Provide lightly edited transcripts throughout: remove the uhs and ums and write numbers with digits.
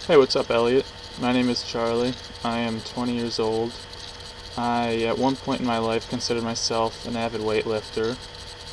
Hey, what's up, Elliott? My name is Charlie. I am 20 years old. I, at one point in my life, considered myself an avid weightlifter,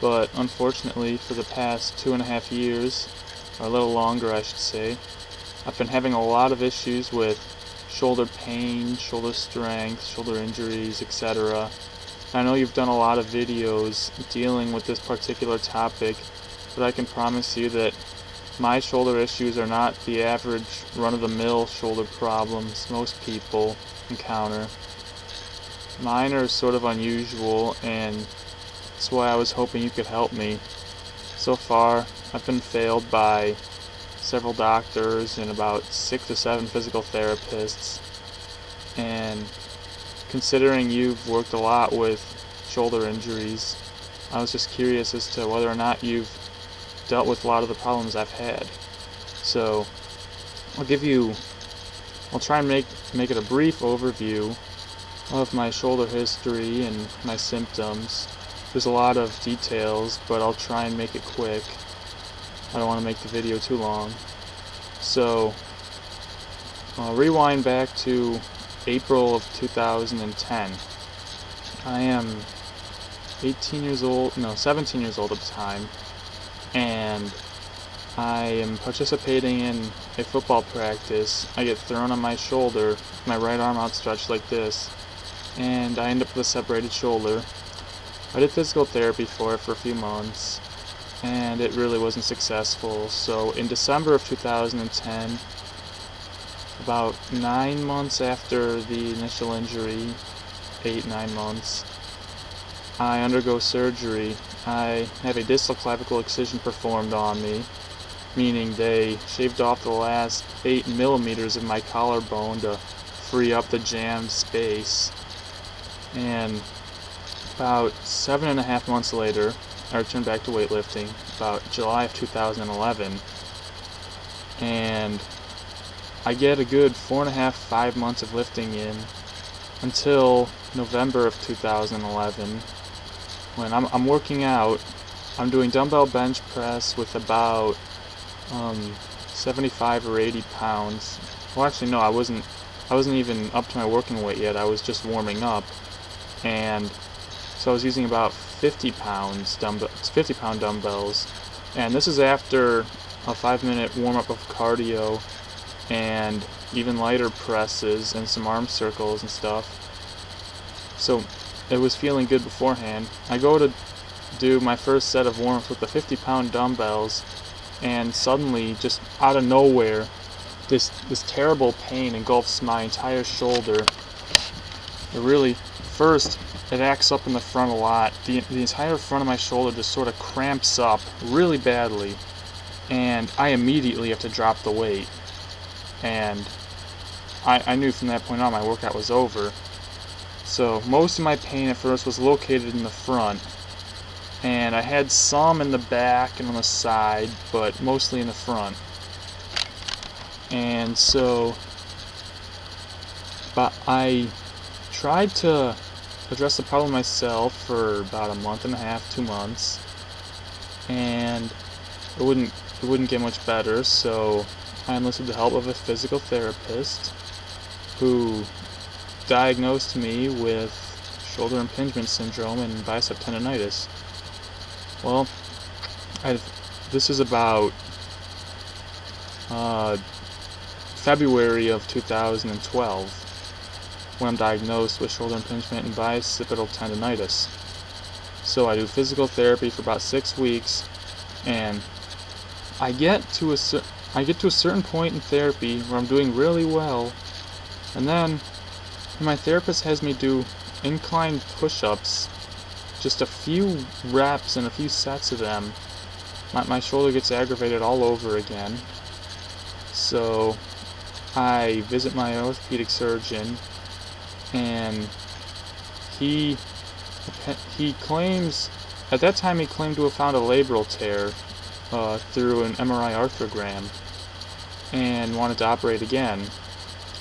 but unfortunately, for the past 2.5 years, or a little longer, I should say, I've been having a lot of issues with shoulder pain, shoulder strength, shoulder injuries, etc. I know you've done a lot of videos dealing with this particular topic, but I can promise you that my shoulder issues are not the average run-of-the-mill shoulder problems most people encounter. Mine are sort of unusual, and that's why I was hoping you could help me. So far, I've been failed by several doctors and about 6 or 7 physical therapists, and considering you've worked a lot with shoulder injuries, I was just curious as to whether or not you've dealt with a lot of the problems I've had. So I'll try and make it a brief overview of my shoulder history and my symptoms. There's a lot of details, but I'll try and make it quick. I don't want to make the video too long. So I'll rewind back to April of 2010. I am 17 years old at the time, and I am participating in a football practice. I get thrown on my shoulder, my right arm outstretched like this, and I end up with a separated shoulder. I did physical therapy for it for a few months, and it really wasn't successful. So in December of 2010, about 9 months after the initial injury, 8-9 months, I undergo surgery. I have a distal clavicle excision performed on me, meaning they shaved off the last 8 millimeters of my collarbone to free up the jammed space. And about 7.5 months later, I returned back to weightlifting, about July of 2011, and I get a good 4.5-5 months of lifting in until November of 2011, when I'm working out. I'm doing dumbbell bench press with about 75 or 80 pounds. Well, actually, no, I wasn't even up to my working weight yet. I was just warming up, and so I was using about 50 pound dumbbells, and this is after a 5-minute warm-up of cardio and even lighter presses and some arm circles and stuff. So it was feeling good beforehand. I go to do my first set of warm-ups with the 50-pound dumbbells, and suddenly, just out of nowhere, this terrible pain engulfs my entire shoulder. It acts up in the front a lot. The entire front of my shoulder just sort of cramps up really badly, and I immediately have to drop the weight. And I knew from that point on my workout was over. So most of my pain at first was located in the front, and I had some in the back and on the side, but mostly in the front. And so, but I tried to address the problem myself for about 1.5 to 2 months, and it wouldn't get much better. So I enlisted the help of a physical therapist who diagnosed me with shoulder impingement syndrome and bicep tendonitis. Well, this is about February of 2012 when I'm diagnosed with shoulder impingement and bicipital tendonitis. So I do physical therapy for about 6 weeks, and I get to a certain point in therapy where I'm doing really well, and then my therapist has me do incline push-ups, just a few reps and a few sets of them. My shoulder gets aggravated all over again. So I visit my orthopedic surgeon, and he claims, at that time he claimed to have found a labral tear through an MRI arthrogram and wanted to operate again.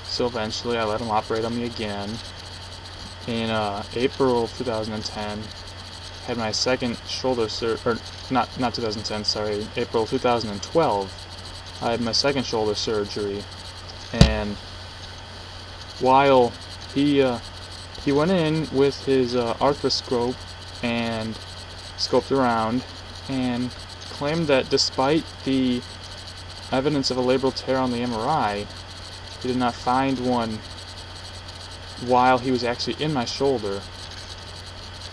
So eventually I let him operate on me again. In April of 2010, had my second shoulder not 2010, sorry, April 2012, I had my second shoulder surgery. And while he went in with his arthroscope and scoped around and claimed that despite the evidence of a labral tear on the MRI, he did not find one while he was actually in my shoulder.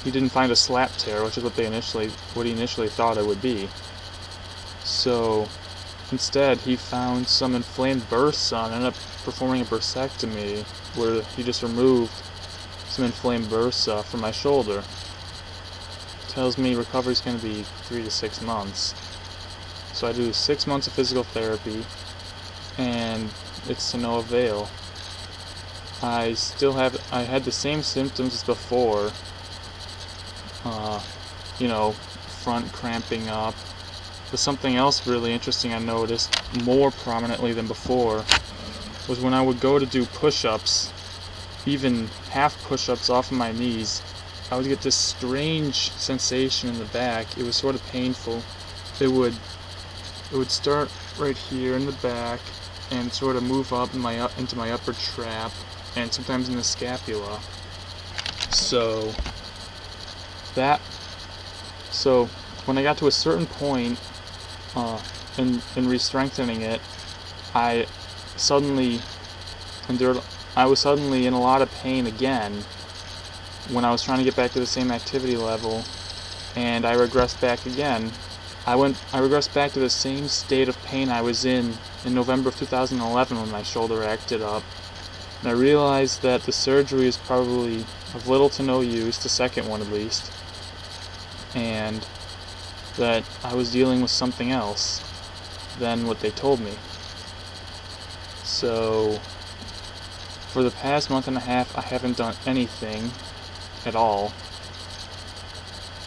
He didn't find a slap tear, which is what he initially thought it would be. So instead, he found some inflamed bursa and ended up performing a bursectomy where he just removed some inflamed bursa from my shoulder. Tells me recovery is going to be 3 to 6 months. So I do 6 months of physical therapy, and it's to no avail. I had the same symptoms as before. Front cramping up. But something else really interesting I noticed more prominently than before was when I would go to do push-ups, even half push-ups off of my knees, I would get this strange sensation in the back. It was sort of painful. It would start right here in the back and sort of move up into my upper trap and sometimes in the scapula. So when I got to a certain point in re-strengthening it, I was suddenly in a lot of pain again when I was trying to get back to the same activity level, and I regressed back again. I regressed back to the same state of pain I was in November of 2011 when my shoulder acted up, and I realized that the surgery is probably of little to no use, the second one at least, and that I was dealing with something else than what they told me. So for the past month and a half, I haven't done anything at all.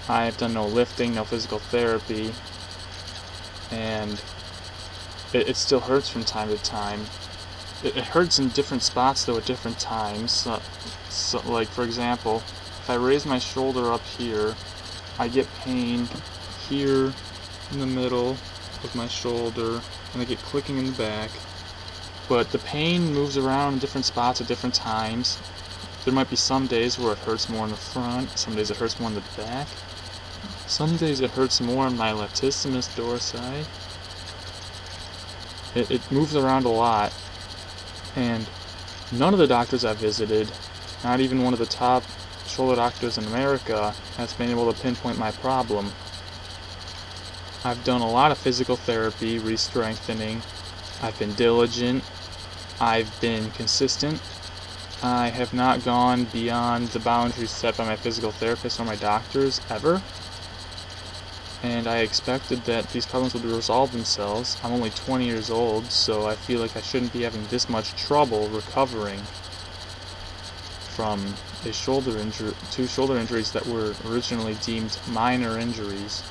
I have done no lifting, no physical therapy, and it still hurts from time to time. It hurts in different spots though at different times. So like for example, if I raise my shoulder up here, I get pain here in the middle of my shoulder, and I get clicking in the back. But the pain moves around in different spots at different times. There might be some days where it hurts more in the front, some days it hurts more in the back. Some days it hurts more in my latissimus dorsi. It moves around a lot, and none of the doctors I visited, not even one of the top shoulder doctors in America, has been able to pinpoint my problem. I've done a lot of physical therapy, re-strengthening. I've been diligent. I've been consistent. I have not gone beyond the boundaries set by my physical therapist or my doctors ever. And I expected that these problems would resolve themselves. I'm only 20 years old, so I feel like I shouldn't be having this much trouble recovering from two shoulder injuries that were originally deemed minor injuries.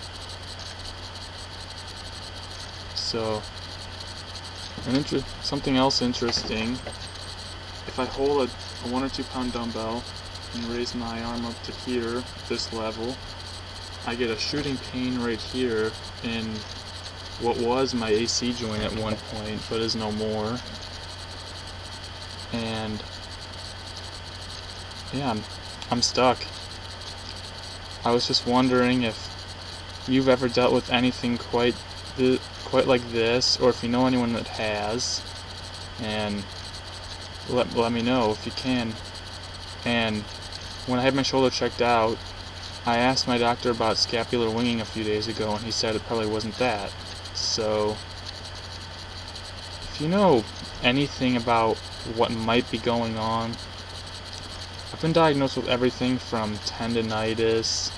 So, something else interesting, if I hold a 1 or 2 pound dumbbell and raise my arm up to here, this level, I get a shooting pain right here in what was my AC joint at one point, but is no more. And yeah, I'm stuck. I was just wondering if you've ever dealt with anything quite like this, or if you know anyone that has, and let me know if you can. And when I had my shoulder checked out, I asked my doctor about scapular winging a few days ago, and he said it probably wasn't that. So if you know anything about what might be going on, I've been diagnosed with everything from tendinitis,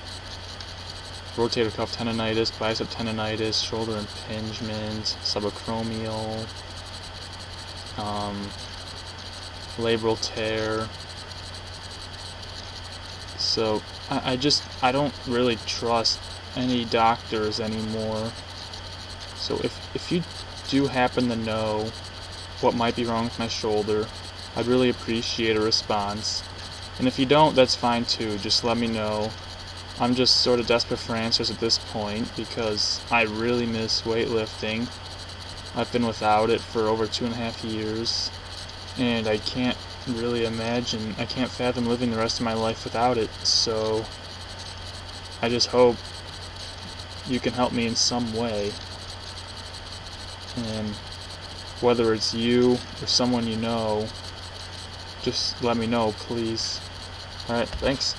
rotator cuff tendinitis, bicep tendinitis, shoulder impingement, subacromial, labral tear. So I don't really trust any doctors anymore. So if you do happen to know what might be wrong with my shoulder, I'd really appreciate a response. And if you don't, that's fine too. Just let me know. I'm just sort of desperate for answers at this point because I really miss weightlifting. I've been without it for over 2.5 years, and I can't fathom living the rest of my life without it, so I just hope you can help me in some way. And whether it's you or someone you know, just let me know, please. Alright, thanks.